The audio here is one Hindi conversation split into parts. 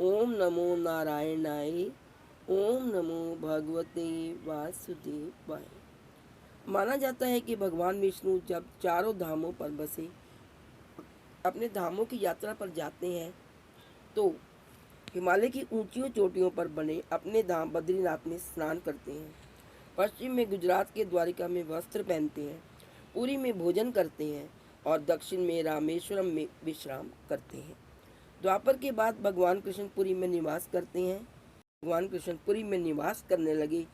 ओम नमो नारायणाय। ओम नमो भगवते वासुदेवाय। माना जाता है कि भगवान विष्णु जब चारों धामों पर बसे अपने धामों की यात्रा पर जाते हैं तो हिमालय की ऊंची चोटियों पर बने अपने धाम बद्रीनाथ में स्नान करते हैं। पश्चिम में गुजरात के द्वारिका में वस्त्र पहनते हैं, पुरी में भोजन करते हैं और दक्षिण में रामेश्वरम में विश्राम करते हैं। द्वापर के बाद भगवान कृष्ण पुरी में निवास करते हैं। भगवान कृष्ण पुरी में निवास करने लगे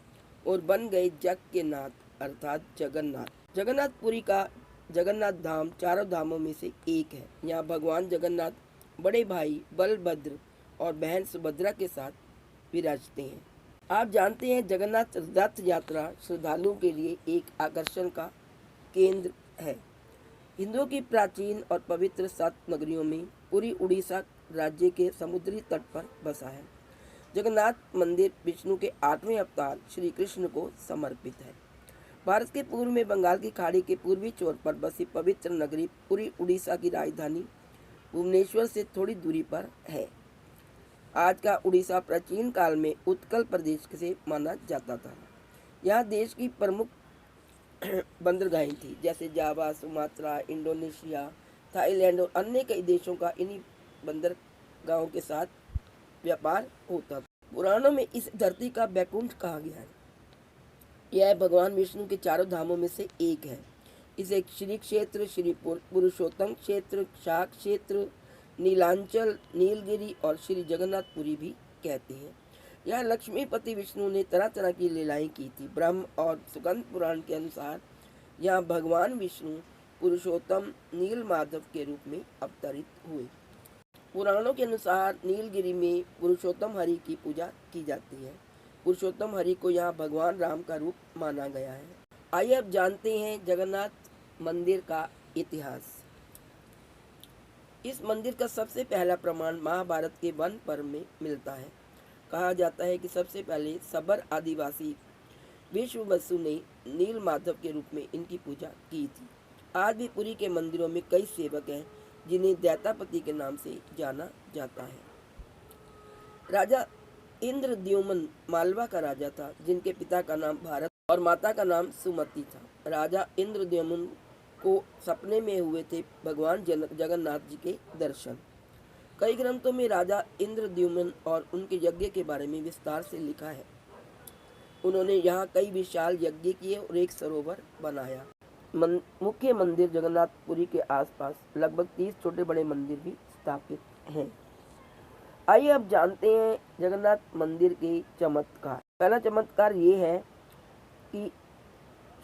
और बन गए जग के नाथ अर्थात जगन्नाथ। जगन्नाथपुरी का जगन्नाथ धाम चारों धामों में से एक है। यहाँ भगवान जगन्नाथ बड़े भाई बलभद्र और बहन सुभद्रा के साथ विराजते हैं। आप जानते हैं जगन्नाथ रथ यात्रा श्रद्धालुओं के लिए एक आकर्षण का केंद्र है। हिंदुओं की प्राचीन और पवित्र 7 नगरियों में पुरी उड़ीसा राज्य के समुद्री तट पर बसा है। जगन्नाथ मंदिर विष्णु के 8वें अवतार श्री कृष्ण को समर्पित है। भारत के पूर्व में बंगाल की खाड़ी के पूर्वी छोर पर बसी पवित्र नगरी पुरी उड़ीसा की राजधानी भुवनेश्वर से थोड़ी दूरी पर है। आज का उड़ीसा प्राचीन काल में उत्कल प्रदेश से माना जाता था। यहाँ देश की प्रमुख बंदरगाहें थी, जैसे जावा, सुमात्रा, इंडोनेशिया, थाईलैंड और अन्य कई देशों का इन्हीं बंदरगाहों के साथ व्यापार होता था। पुराणों में इस धरती का बैकुंठ कहा गया है। यह भगवान विष्णु के चारों धामों में से एक है। इसे श्री क्षेत्र, श्री पुरुषोत्तम क्षेत्र, शाक क्षेत्र, नीलांचल, नीलगिरी और श्री जगन्नाथपुरी भी कहते हैं। यह लक्ष्मीपति विष्णु ने तरह तरह की लीलाएं की थी। ब्रह्म और सुगंध पुराण के अनुसार यहाँ भगवान विष्णु पुरुषोत्तम नील माधव के रूप में अवतरित हुए। पुराणों के अनुसार नीलगिरी में पुरुषोत्तम हरि की पूजा की जाती है। पुरुषोत्तम हरि को यहाँ भगवान राम का रूप माना गया है। आइए अब जानते हैं जगन्नाथ मंदिर का इतिहास। इस मंदिर का सबसे पहला प्रमाण महाभारत के वन पर्व में मिलता है। कहा जाता है कि सबसे पहले सबर आदिवासी विश्ववसु ने नील माधव के रूप में इनकी पूजा की थी। आज भी पुरी के मंदिरों में कई सेवक हैं जिन्हें दैतापति के नाम से जाना जाता है। राजा इंद्रद्युम्न मालवा का राजा था, जिनके पिता का नाम भारत और माता का नाम सुमति था। राजा इंद्रद्युम्न को सपने में हुए थे भगवान जगन्नाथ जी के दर्शन। कई ग्रंथों में राजा इंद्रद्युम्न और उनके यज्ञ के बारे में विस्तार से लिखा है। उन्होंने यहाँ कई विशाल यज्ञ किए और एक सरोवर बनाया। मुख्य मंदिर जगन्नाथपुरी के आसपास लगभग 30 छोटे बड़े मंदिर भी स्थापित हैं। आइए अब जानते हैं जगन्नाथ मंदिर के चमत्कार। पहला चमत्कार ये है कि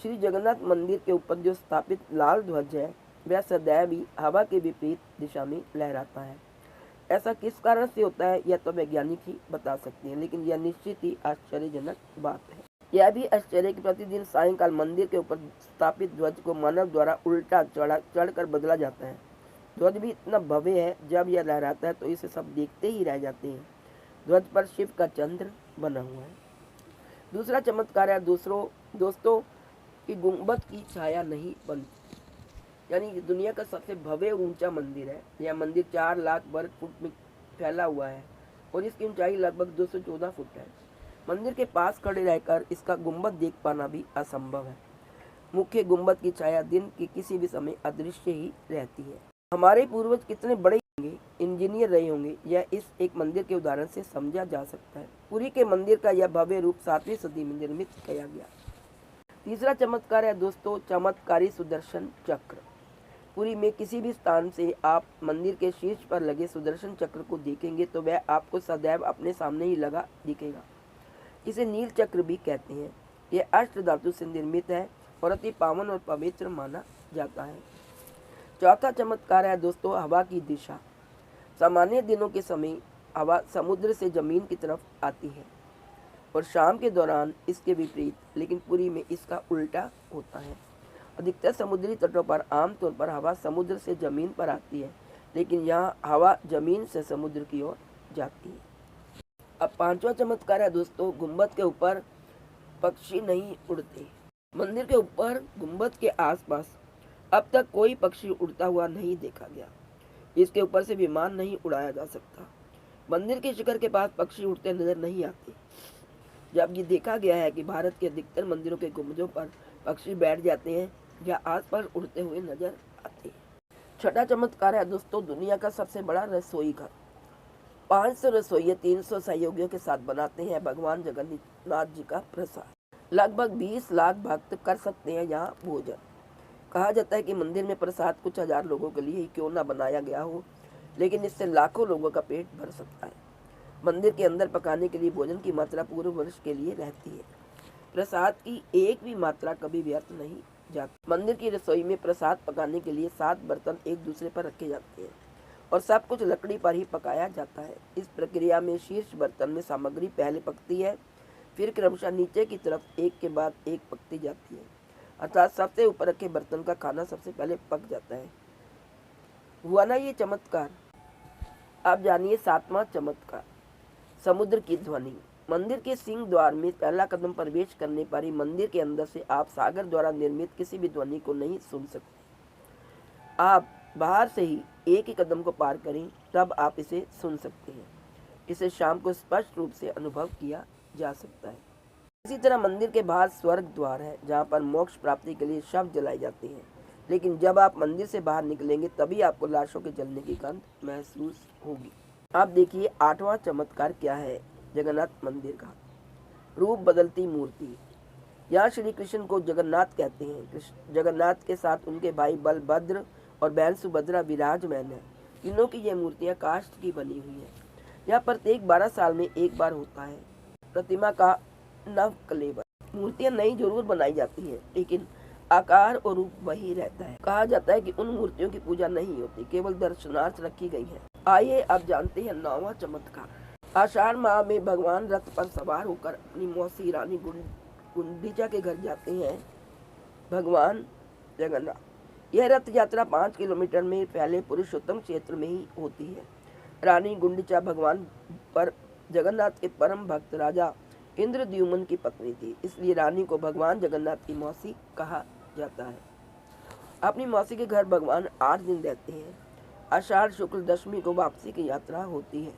श्री जगन्नाथ मंदिर के ऊपर जो स्थापित लाल ध्वज है वह सदैव ही हवा के विपरीत दिशा में लहराता है। ऐसा किस कारण से होता है यह तो वैज्ञानिक ही बता सकते हैं, लेकिन यह निश्चित ही आश्चर्यजनक बात है। यह भी आश्चर्य कि प्रतिदिन सायंकाल मंदिर के ऊपर स्थापित ध्वज को मानव द्वारा उल्टा चढ़कर बदला जाता है। ध्वज भी इतना भव्य है, जब यह लहराता है तो इसे सब देखते ही रह जाते हैं। ध्वज पर शिव का चंद्र बना हुआ है। दूसरा चमत्कार है दोस्तों कि गुंबद की छाया नहीं बनती, यानी दुनिया का सबसे भव्य ऊंचा मंदिर है। यह मंदिर 4 लाख वर्ग फुट में फैला हुआ है और इसकी ऊंचाई लगभग 214 फुट है। मंदिर के पास खड़े रहकर इसका गुंबद देख पाना भी असंभव है। मुख्य गुंबद की छाया दिन के किसी भी समय अदृश्य ही रहती है। हमारे पूर्वज कितने बड़े होंगे, इंजीनियर रहे होंगे, यह इस एक मंदिर के उदाहरण से समझा जा सकता है। पुरी के मंदिर का यह भव्य रूप 7वीं सदी में निर्मित किया गया। तीसरा चमत्कार है दोस्तों चमत्कारी सुदर्शन चक्र। पुरी में किसी भी स्थान से आप मंदिर के शीर्ष पर लगे सुदर्शन चक्र को देखेंगे तो वह आपको सदैव अपने सामने ही लगा दिखेगा। इसे नील चक्र भी कहते हैं। यह अष्ट धातु से निर्मित है और अति पावन और पवित्र माना जाता है। चौथा चमत्कार है दोस्तों हवा की दिशा। सामान्य दिनों के समय हवा समुद्र से जमीन की तरफ आती है और शाम के दौरान इसके विपरीत, लेकिन पुरी में इसका उल्टा होता है। अधिकतर समुद्री तटों पर आमतौर पर हवा समुद्र से जमीन पर आती है, लेकिन यहाँ हवा जमीन से समुद्र की ओर जाती है। अब पांचवा चमत्कार है दोस्तों गुंबद के ऊपर पक्षी नहीं उड़ते। मंदिर के ऊपर गुंबद के आसपास अब तक कोई पक्षी उड़ता हुआ नहीं देखा गया। इसके ऊपर से विमान नहीं उड़ाया जा सकता। मंदिर के शिखर के पास पक्षी उड़ते नजर नहीं आते, जब ये देखा गया है कि भारत के अधिकतर मंदिरों के गुंबदों पर पक्षी बैठ जाते हैं या आसपास उड़ते हुए नजर आते हैं। छठा चमत्कार है दोस्तों, दुनिया का सबसे बड़ा रसोई घर। 500 रसोइये 300 सहयोगियों के साथ बनाते हैं भगवान जगन्नाथ जी का प्रसाद। लगभग 20 लाख भक्त कर सकते हैं यहाँ भोजन। कहा जाता है कि मंदिर में प्रसाद कुछ हजार लोगों के लिए ही क्यों ना बनाया गया हो, लेकिन इससे लाखों लोगों का पेट भर सकता है। मंदिर के अंदर पकाने के लिए भोजन की मात्रा पूरे वर्ष के लिए रहती है। प्रसाद की एक भी मात्रा कभी व्यर्थ नहीं जाती। मंदिर की रसोई में प्रसाद पकाने के लिए 7 बर्तन एक दूसरे पर रखे जाते हैं और सब कुछ लकड़ी पर ही पकाया जाता है। इस प्रक्रिया में शीर्ष बर्तन में सामग्री पहले पकती है, फिर क्रमशः नीचे की तरफ एक के बाद एक पकती जाती है, अर्थात सबसे ऊपर रखे बर्तन का खाना सबसे पहले पक जाता है। हुआ ना ये चमत्कार। अब जानिए 7वां चमत्कार, समुद्र की ध्वनि। मंदिर के सिंह द्वार में पहला कदम प्रवेश करने पर ही मंदिर के अंदर से आप सागर द्वारा निर्मित किसी भी ध्वनि को नहीं सुन सकते। आप बाहर से ही एक ही कदम को पार करें तब आप इसे सुन सकते हैं। इसे शाम को स्पष्ट रूप से अनुभव किया जा सकता है। इसी तरह मंदिर के बाहर स्वर्ग द्वार है, जहाँ पर मोक्ष प्राप्ति के लिए शव जलाए जाते हैं, लेकिन जब आप मंदिर से बाहर निकलेंगे तभी आपको लाशों के जलने की गंध महसूस होगी। आप देखिए 8वां चमत्कार क्या है, जगन्नाथ मंदिर का रूप बदलती मूर्ति। यहाँ श्री कृष्ण को जगन्नाथ कहते हैं। जगन्नाथ के साथ उनके भाई बलभद्र और बहन सुभद्रा विराजमान है। तीनों की यह मूर्तियाँ काष्ठ की बनी हुई है। यह प्रत्येक 12 साल में एक बार होता है। प्रतिमा का नव कलेवर। मूर्तियाँ नई जरूर बनाई जाती हैं, लेकिन आकार और रूप वही रहता है। कहा जाता है कि उन मूर्तियों की पूजा नहीं होती, केवल दर्शनार्थ रखी गई है। आइए अब जानते हैं 9वां चमत्कार। आषाढ़ माह में भगवान रथ पर सवार होकर अपनी मौसी रानी गुंडीचा के घर जाते हैं भगवान जगन्नाथ। यह रथ यात्रा 5 किलोमीटर में फैले पुरुषोत्तम क्षेत्र में ही होती है। रानी गुंडीचा भगवान पर जगन्नाथ के परम भक्त राजा इंद्रद्युम्न की पत्नी थी, इसलिए रानी को भगवान जगन्नाथ की मौसी कहा जाता है। अपनी मौसी के घर भगवान 8 दिन रहते हैं। आषाढ़ शुक्ल दशमी को वापसी की यात्रा होती है।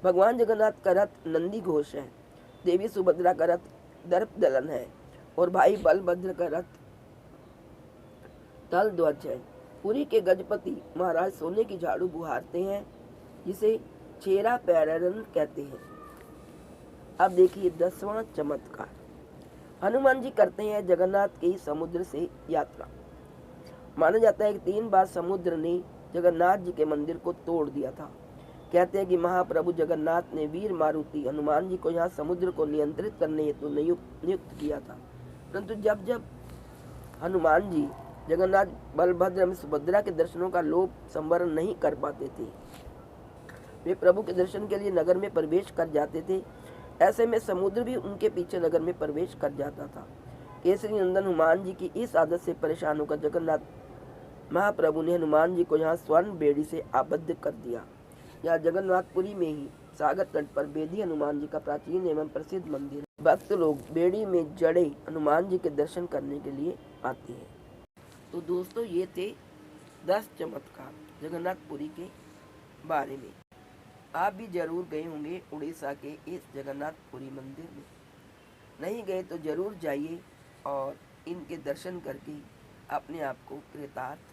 भगवान जगन्नाथ का रथ नंदी घोष है, देवी सुभद्रा का रथ दर्प दलन है और भाई बलभद्र का रथ तल ध्वज है। पुरी के गजपति महाराज सोने की झाड़ू बुहारते हैं, जिसे छेरा पैरन कहते हैं। अब देखिए 10वां चमत्कार, हनुमान जी करते हैं जगन्नाथ की समुद्र से यात्रा। माना जाता है कि 3 बार समुद्र ने जगन्नाथ जी के मंदिर को तोड़ दिया था। कहते हैं कि महाप्रभु जगन्नाथ ने वीर मारुति हनुमान जी को यहाँ समुद्र को नियंत्रित करने हेतु नियुक्त किया था, परंतु जब जब हनुमान जी जगन्नाथ बलभद्र में सुभद्रा के दर्शनों का लोभ संवरण नहीं कर पाते थे, वे प्रभु के दर्शन के लिए नगर में प्रवेश कर जाते थे। ऐसे में समुद्र भी उनके पीछे नगर में प्रवेश कर जाता था। केसरी नंदन हनुमान जी की इस आदत से परेशान होकर जगन्नाथ महाप्रभु ने हनुमान जी को यहाँ स्वर्ण बेड़ी से आबद्ध कर दिया। यहाँ जगन्नाथपुरी में ही सागर तट पर बेदी हनुमान जी का प्राचीन एवं प्रसिद्ध मंदिर है। भक्त लोग बेड़ी में जड़े हनुमान जी के दर्शन करने के लिए आते हैं। तो दोस्तों ये थे 10 चमत्कार जगन्नाथपुरी के बारे में। आप भी जरूर गए होंगे उड़ीसा के इस जगन्नाथपुरी मंदिर में। नहीं गए तो जरूर जाइए और इनके दर्शन करके अपने आप को कृतार्थ